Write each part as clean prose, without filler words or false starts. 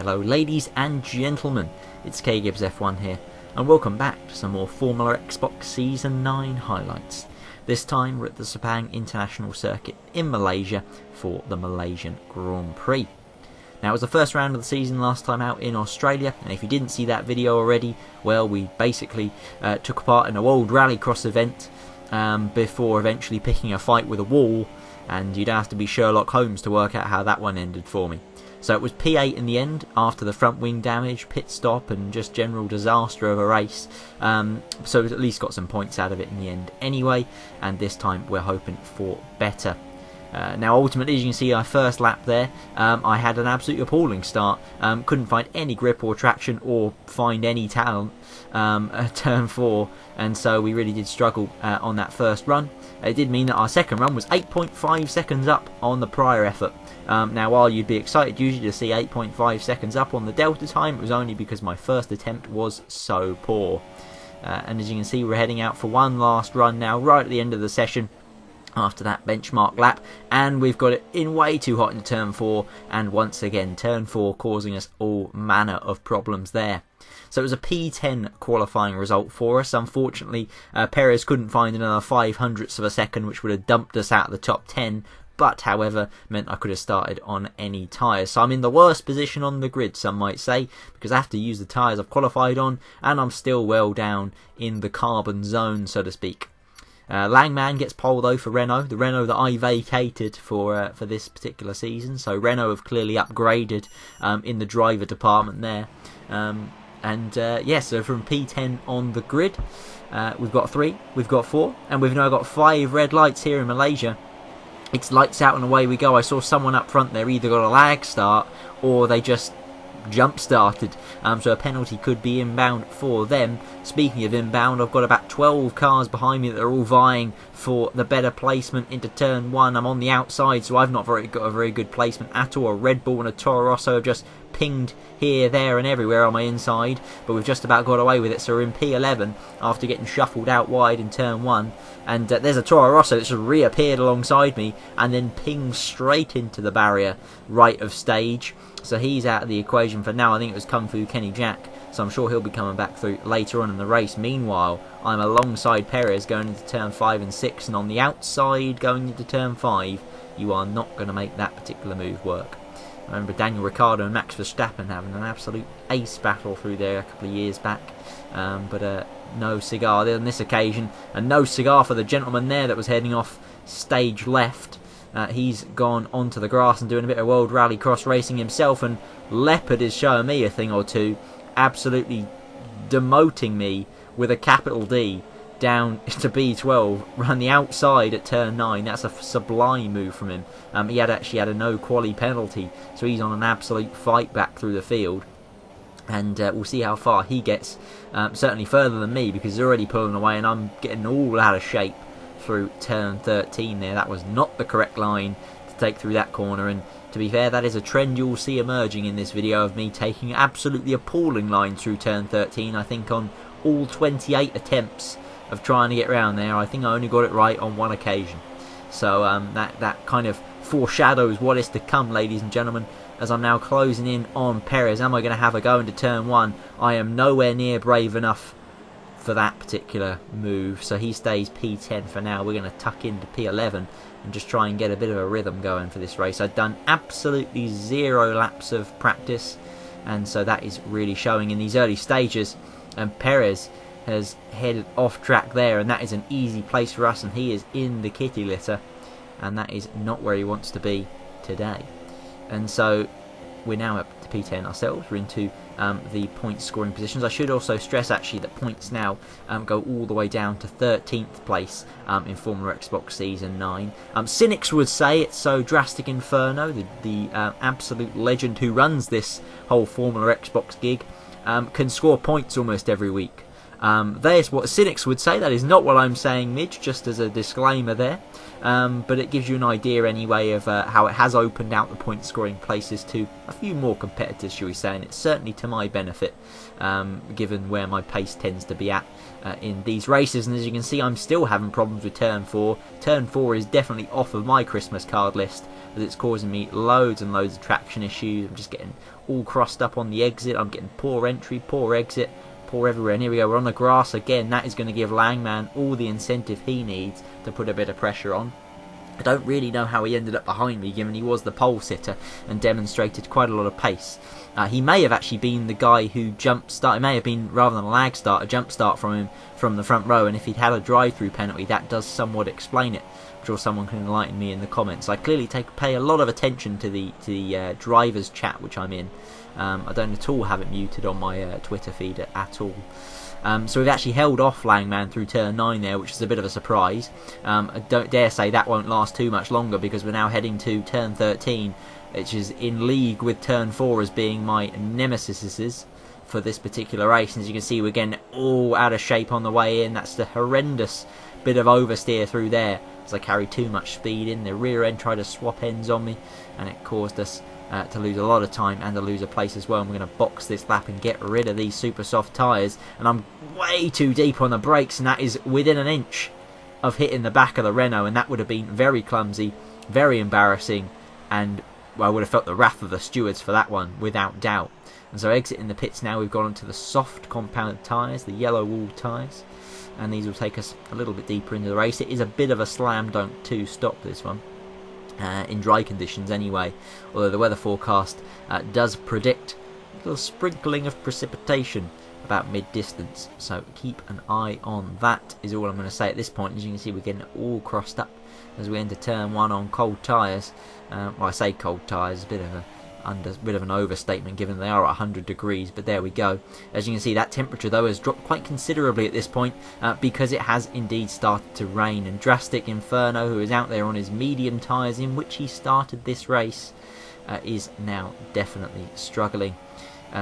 Hello ladies and gentlemen, it's K-Gibbs F1 here, and welcome back to some more Formula Xbox Season 9 highlights. This time we're at the Sepang International Circuit in Malaysia for the Malaysian Grand Prix. Now it was the first round of the season last time out in Australia, and if you didn't see that video already, well, we basically took part in a World Rallycross event before eventually picking a fight with a wall, and you'd have to be Sherlock Holmes to work out how that one ended for me. So it was P8 in the end after the front wing damage, pit stop and just general disaster of a race. So at least got some points out of it in the end anyway, and this time we're hoping for better. Now ultimately, as you can see, our first lap there, I had an absolutely appalling start. Couldn't find any grip or traction or find any talent at turn 4, and so we really did struggle on that first run. It did mean that our second run was 8.5 seconds up on the prior effort. Now while you'd be excited usually to see 8.5 seconds up on the Delta time, it was only because my first attempt was so poor. And as you can see, we're heading out for one last run now, right at the end of the session after that benchmark lap, and we've got it in way too hot into turn 4, and once again turn 4 causing us all manner of problems there. So it was a P10 qualifying result for us. Unfortunately, Perez couldn't find another 0.05 of a second, which would have dumped us out of the top 10, but however meant I could have started on any tyres. So I'm in the worst position on the grid, some might say, because I have to use the tyres I've qualified on, and I'm still well down in the carbon zone, so to speak. Langman gets pole though for Renault, the Renault that I vacated for this particular season. So Renault have clearly upgraded in the driver department there. So from P10 on the grid, we've got 3, we've got 4, and we've now got 5 red lights here in Malaysia. It's lights out and away we go. I saw someone up front there either got a lag start or they just jump started, so a penalty could be inbound for them. Speaking of inbound, I've got about 12 cars behind me that are all vying for the better placement into turn 1. I'm on the outside, so I've not got a very good placement at all. A Red Bull and a Toro Rosso have just pinged here, there and everywhere on my inside, but we've just about got away with it. So we're in P11 after getting shuffled out wide in turn 1, and there's a Toro Rosso that's just reappeared alongside me and then pinged straight into the barrier right of stage. So he's out of the equation for now. I think it was Kung Fu Kenny Jack, so I'm sure he'll be coming back through later on in the race. Meanwhile, I'm alongside Perez going into turn 5 and 6, and on the outside going into turn 5, you are not going to make that particular move work. I remember Daniel Ricciardo and Max Verstappen having an absolute ace battle through there a couple of years back, but no cigar on this occasion, and no cigar for the gentleman there that was heading off stage left. He's gone onto the grass and doing a bit of World Rallycross racing himself, and Leopard is showing me a thing or two, absolutely demoting me with a capital D down to B12, run the outside at turn 9. That's a sublime move from him. He actually had a no quali penalty, so he's on an absolute fight back through the field, and we'll see how far he gets. Certainly further than me, because he's already pulling away and I'm getting all out of shape through turn 13 there. That was not the correct line to take through that corner, and to be fair, that is a trend you'll see emerging in this video of me taking absolutely appalling lines through turn 13. I think on all 28 attempts of trying to get round there, I think I only got it right on one occasion. So that kind of foreshadows what is to come, ladies and gentlemen, as I'm now closing in on Perez. Am I going to have a go into turn 1? I am nowhere near brave enough for that particular move, so he stays P10 for now. We're going to tuck into P11 and just try and get a bit of a rhythm going for this race. I've done absolutely 0 laps of practice, and so that is really showing in these early stages, and Perez has headed off track there, and that is an easy place for us, and he is in the kitty litter, and that is not where he wants to be today. And so we're now up to P10 ourselves. We're into the point scoring positions. I should also stress actually that points now go all the way down to 13th place in Formula Xbox Season 9. Cynics would say it's so drastic inferno. The absolute legend who runs this whole Formula Xbox gig can score points almost every week. There's what cynics would say. That is not what I'm saying, Midge, just as a disclaimer there. but it gives you an idea anyway of how it has opened out the point scoring places to a few more competitors, shall we say, and it's certainly to my benefit, given where my pace tends to be at in these races. And as you can see, I'm still having problems with turn 4. Turn 4 is definitely off of my Christmas card list, as it's causing me loads and loads of traction issues. I'm just getting all crossed up on the exit. I'm getting poor entry, poor exit, poor everywhere. And here we go, we're on the grass again. That is going to give Langman all the incentive he needs to put a bit of pressure on. I don't really know how he ended up behind me, given he was the pole sitter and demonstrated quite a lot of pace. He may have actually been the guy who jump start. It may have been, rather than a lag start, a jump start from him from the front row. And if he'd had a drive-through penalty, that does somewhat explain it. I'm sure someone can enlighten me in the comments. I clearly pay a lot of attention to the drivers chat which I'm in. I don't at all have it muted on my Twitter feed at all. So we've actually held off Langman through turn 9 there, which is a bit of a surprise. I don't dare say that won't last too much longer, because we're now heading to turn 13, which is in league with turn 4 as being my nemesis for this particular race. And as you can see, we're getting all out of shape on the way in. That's the horrendous bit of oversteer through there, as I carried too much speed in. The rear end tried to swap ends on me, and it caused us to lose a lot of time and to lose a place as well. And we're going to box this lap and get rid of these super soft tyres. And I'm way too deep on the brakes, and that is within an inch of hitting the back of the Renault, and that would have been very clumsy, very embarrassing, and well, I would have felt the wrath of the stewards for that one, without doubt. And so exiting the pits now, we've gone onto the soft compound tyres, the yellow wool tyres, and these will take us a little bit deeper into the race. It is a bit of a slam dunk to stop this one. In dry conditions anyway, although the weather forecast does predict a little sprinkling of precipitation about mid-distance, so keep an eye on that, is all I'm going to say at this point. As you can see, we're getting all crossed up as we enter turn 1 on cold tyres. Well, I say cold tyres, a bit of an overstatement given they are at 100 degrees, but there we go. As you can see, that temperature though has dropped quite considerably at this point, because it has indeed started to rain. And Drastic Inferno, who is out there on his medium tyres in which he started this race, is now definitely struggling.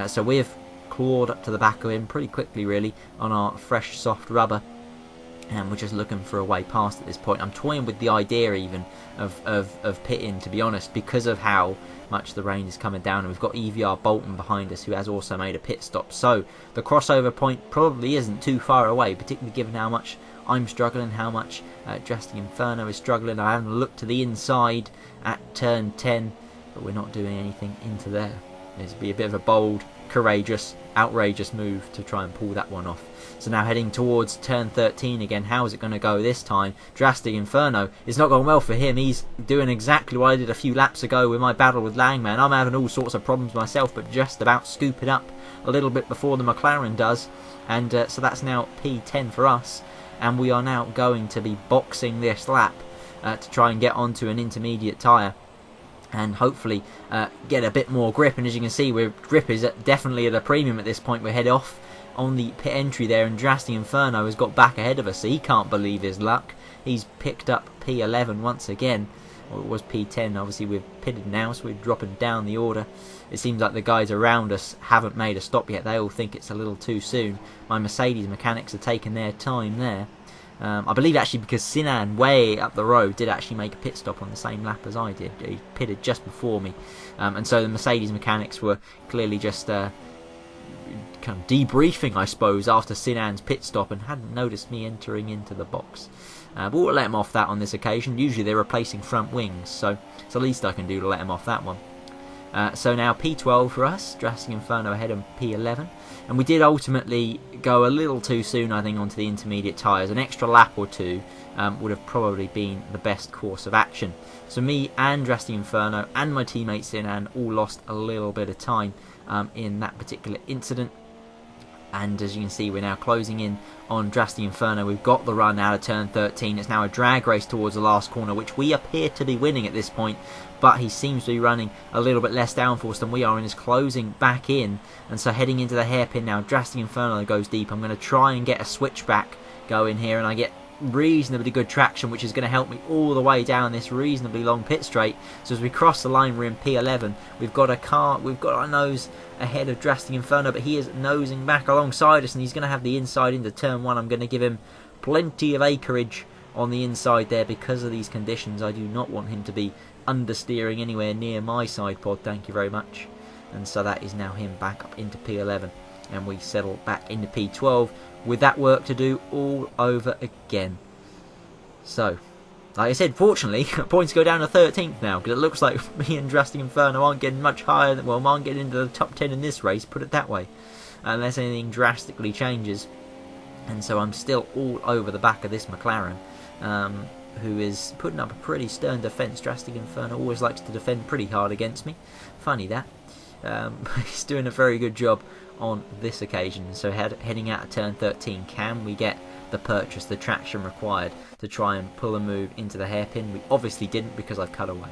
So we've clawed up to the back of him pretty quickly really on our fresh soft rubber, and we're just looking for a way past at this point. I'm toying with the idea even of pitting, to be honest, because of how much the rain is coming down, and we've got EVR Bolton behind us, who has also made a pit stop. So the crossover point probably isn't too far away, particularly given how much I'm struggling, how much Drastic Inferno is struggling. I haven't looked to the inside at turn 10, but we're not doing anything into there. It'd be a bit of a bold, courageous, outrageous move to try and pull that one off. So now heading towards turn 13 again. How is it going to go this time? Drastic Inferno. It's not going well for him. He's doing exactly what I did a few laps ago with my battle with Langman. I'm having all sorts of problems myself, but just about scoop it up a little bit before the McLaren does. And so that's now P10 for us. And we are now going to be boxing this lap to try and get onto an intermediate tyre, and hopefully get a bit more grip. And as you can see, grip is definitely at a premium at this point. We're head off on the pit entry there, and Drastic Inferno has got back ahead of us, so he can't believe his luck. He's picked up P11 once again. Well, it was P10, obviously we've pitted now, so we're dropping down the order. It seems like the guys around us haven't made a stop yet. They all think it's a little too soon. My Mercedes mechanics are taking their time there. I believe actually because Sinan, way up the road, did actually make a pit stop on the same lap as I did. He pitted just before me. And so the Mercedes mechanics were clearly just kind of debriefing, I suppose, after Sinan's pit stop, and hadn't noticed me entering into the box. But we'll let him off that on this occasion. Usually they're replacing front wings, so it's the least I can do to let him off that one. So now P12 for us, Drastic Inferno ahead of P11. And we did ultimately go a little too soon, I think, onto the intermediate tyres. An extra lap or two would have probably been the best course of action. So me and Drastic Inferno and my teammate Sinan all lost a little bit of time in that particular incident. And as you can see, we're now closing in on Drastic Inferno. We've got the run out of turn 13. It's now a drag race towards the last corner, which we appear to be winning at this point, but he seems to be running a little bit less downforce than we are and is closing back in. And so heading into the hairpin now, Drastic Inferno goes deep. I'm going to try and get a switchback going here, and I get reasonably good traction, which is going to help me all the way down this reasonably long pit straight. So as we cross the line, we're in P11. We've got our nose ahead of Drastic Inferno, but he is nosing back alongside us, and he's going to have the inside into turn 1. I'm going to give him plenty of acreage on the inside there because of these conditions. I do not want him to be understeering anywhere near my side pod, thank you very much. And so that is now him back up into P11, and we settle back into P12 with that work to do all over again. So, like I said, fortunately, points go down to 13th now, because it looks like me and Drastic Inferno aren't getting much higher than, well, aren't getting into the top 10 in this race, put it that way, unless anything drastically changes. And so I'm still all over the back of this McLaren, who is putting up a pretty stern defence. Drastic Inferno always likes to defend pretty hard against me. Funny that. He's doing a very good job on this occasion. So heading out of turn 13, can we get the purchase, the traction required to try and pull a move into the hairpin? We obviously didn't, because I've cut away.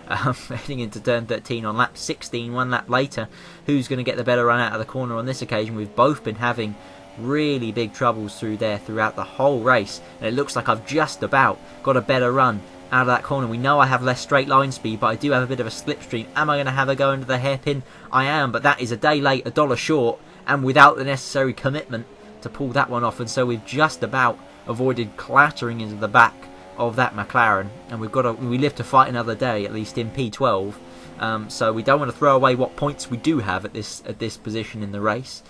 Heading into turn 13 on lap 16, one lap later, who's going to get the better run out of the corner on this occasion? We've both been having really big troubles through there throughout the whole race, and it looks like I've just about got a better run out of that corner. We know I have less straight line speed, but I do have a bit of a slipstream. Am I going to have a go into the hairpin? I am, but that is a day late, $1 short, and without the necessary commitment to pull that one off. And so we've just about avoided clattering into the back of that McLaren, and we live to fight another day, at least in P12. So we don't want to throw away what points we do have at this position in the race,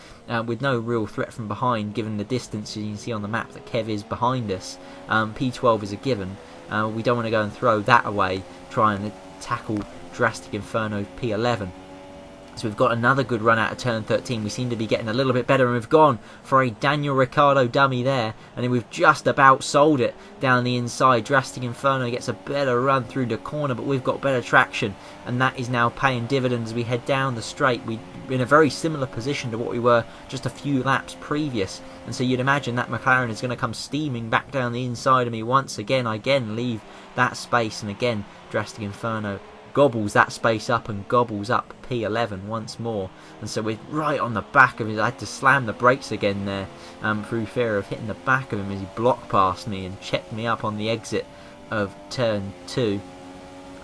with no real threat from behind, given the distance. You can see on the map that Kev is behind us. P12 is a given. We don't want to go and throw that away, try and tackle Drastic Inferno P11. So we've got another good run out of turn 13. We seem to be getting a little bit better, and we've gone for a Daniel Ricciardo dummy there, and then we've just about sold it down the inside. Drastic Inferno gets a better run through the corner, but we've got better traction, and that is now paying dividends as we head down the straight. We're in a very similar position to what we were just a few laps previous, and so you'd imagine that McLaren is going to come steaming back down the inside of me once again. I again leave that space, and again Drastic Inferno gobbles that space up and gobbles up P11 once more, and so we're right on the back of him. I had to slam the brakes again there, through fear of hitting the back of him as he blocked past me and checked me up on the exit of turn 2.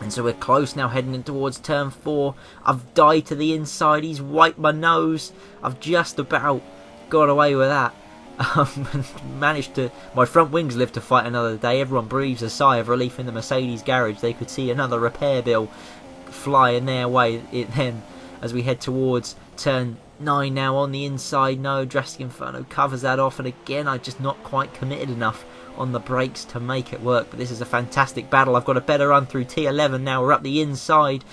And so we're close now, heading in towards turn 4. I've died to the inside, he's wiped my nose. I've just about got away with that. Managed to, my front wings live to fight another day. Everyone breathes a sigh of relief in the Mercedes garage. They could see another repair bill flying their way then as we head towards turn 9 now on the inside. No, Drastic Inferno covers that off, and again I just not quite committed enough on the brakes to make it work. But this is a fantastic battle. I've got a better run through T11 now. We're up the inside,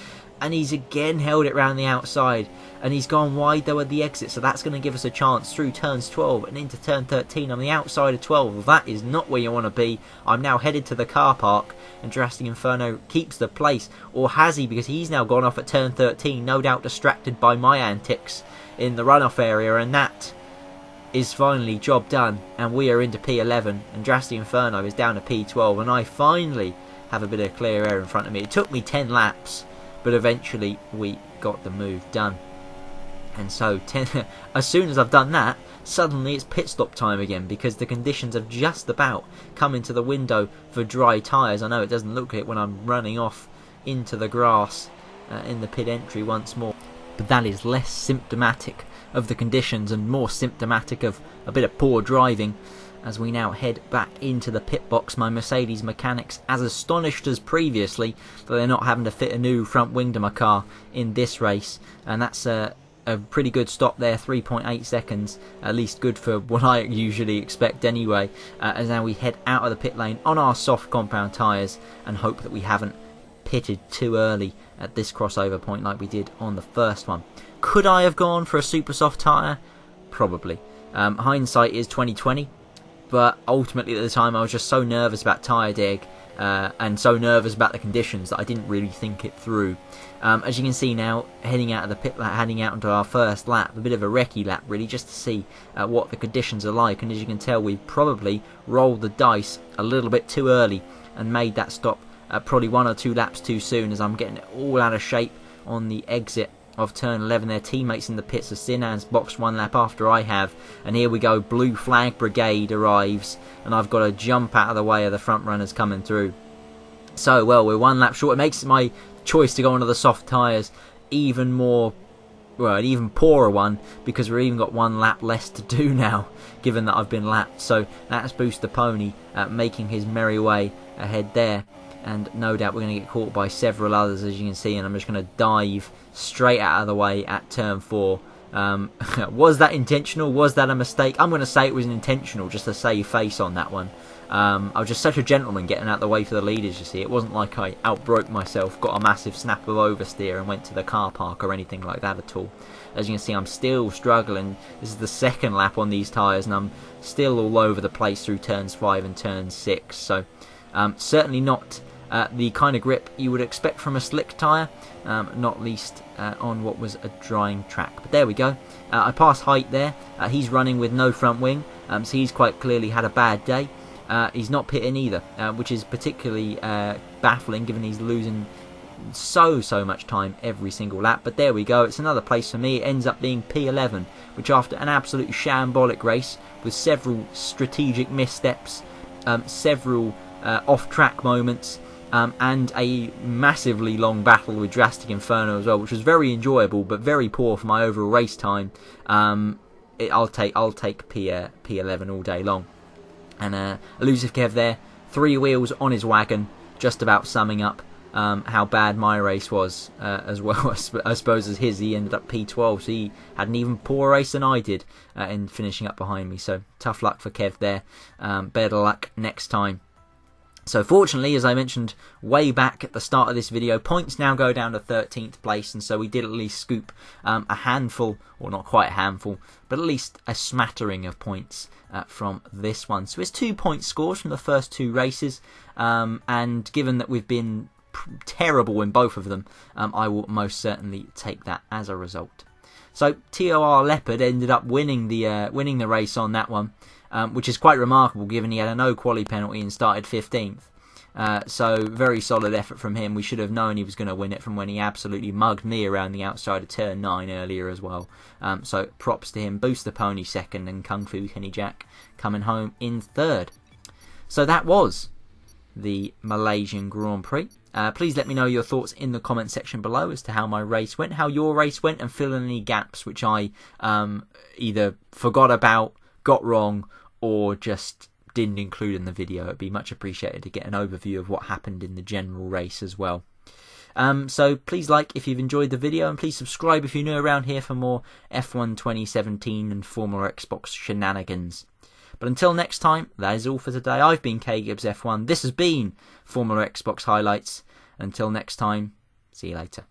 and he's again held it round the outside, and he's gone wide though at the exit, so that's going to give us a chance through turns 12 and into turn 13 on the outside of 12. That is not where you want to be. I'm now headed to the car park, and Drastic Inferno keeps the place, or has he? Because he's now gone off at turn 13, no doubt distracted by my antics in the runoff area, and that is finally job done, and we are into P11, and Drastic Inferno is down to P12, and I finally have a bit of clear air in front of me. It took me 10 laps, but eventually we got the move done. And so as soon as I've done that, suddenly it's pit stop time again, because the conditions have just about come into the window for dry tyres. I know it doesn't look it when I'm running off into the grass in the pit entry once more, but that is less symptomatic of the conditions and more symptomatic of a bit of poor driving. As we now head back into the pit box, my Mercedes mechanics as astonished as previously that they're not having to fit a new front wing to my car in this race, and that's a pretty good stop there, 3.8 seconds, at least good for what I usually expect anyway, as now we head out of the pit lane on our soft compound tyres and hope that we haven't pitted too early at this crossover point like we did on the first one. Could I have gone for a super soft tyre? Probably. Hindsight is 2020, but ultimately at the time I was just so nervous about tyre deg and so nervous about the conditions that I didn't really think it through. As you can see now, heading out of the pit, heading out into our first lap, a bit of a recce lap really, just to see what the conditions are like. And as you can tell, we've probably rolled the dice a little bit too early and made that stop probably 1 or 2 laps too soon, as I'm getting it all out of shape on the exit of turn 11. Their teammates in the pits, as Sinan's boxed 1 lap after I have, and here we go, blue flag brigade arrives, and I've got to jump out of the way of the front runners coming through. So, well, we're 1 lap short. It makes my choice to go onto the soft tyres even more well, an even poorer one, because we've even got one lap less to do now, given that I've been lapped. So that's Booster Pony making his merry way ahead there. And no doubt we're going to get caught by several others, as you can see, and I'm just going to dive straight out of the way at turn 4. Was that intentional? Was that a mistake? I'm going to say it was intentional, just to save face on that one. I was just such a gentleman getting out the way for the leaders, you see. It wasn't like I outbroke myself, got a massive snap of oversteer and went to the car park or anything like that at all. As you can see, I'm still struggling. This is the second lap on these tyres, and I'm still all over the place through turns 5 and turn 6. So certainly not the kind of grip you would expect from a slick tyre, not least on what was a drying track. But there we go. I passed Height there. He's running with no front wing, so he's quite clearly had a bad day. He's not pitting either, which is particularly baffling, given he's losing so much time every single lap. But there we go. It's another place for me. It ends up being P11, which after an absolute shambolic race with several strategic missteps, several off-track moments, and a massively long battle with Drastic Inferno as well, which was very enjoyable but very poor for my overall race time. I'll take P11 all day long. And Elusive Kev there, 3 wheels on his wagon, just about summing up how bad my race was as well, I suppose, as his. He ended up P12, so he had an even poorer race than I did in finishing up behind me. So tough luck for Kev there. Better luck next time. So fortunately, as I mentioned way back at the start of this video, points now go down to 13th place, and so we did at least scoop a handful, or not quite a handful, but at least a smattering of points from this one. So it's 2 point scores from the first 2 races, and given that we've been terrible in both of them, I will most certainly take that as a result. So TOR Leopard ended up winning the race on that one, which is quite remarkable given he had a no quali penalty and started 15th. So very solid effort from him. We should have known he was going to win it from when he absolutely mugged me around the outside of turn 9 earlier as well. So props to him. Booster Pony second, and Kung Fu Kenny Jack coming home in third. So that was the Malaysian Grand Prix. Please let me know your thoughts in the comment section below as to how my race went, how your race went, and fill in any gaps which I either forgot about, got wrong, or just didn't include in the video. It'd be much appreciated to get an overview of what happened in the general race as well. So please like if you've enjoyed the video, and please subscribe if you're new around here for more F1 2017 and Formula Xbox shenanigans. But until next time, that is all for today. I've been KGibbs F1. This has been Formula Xbox Highlights. Until next time, see you later.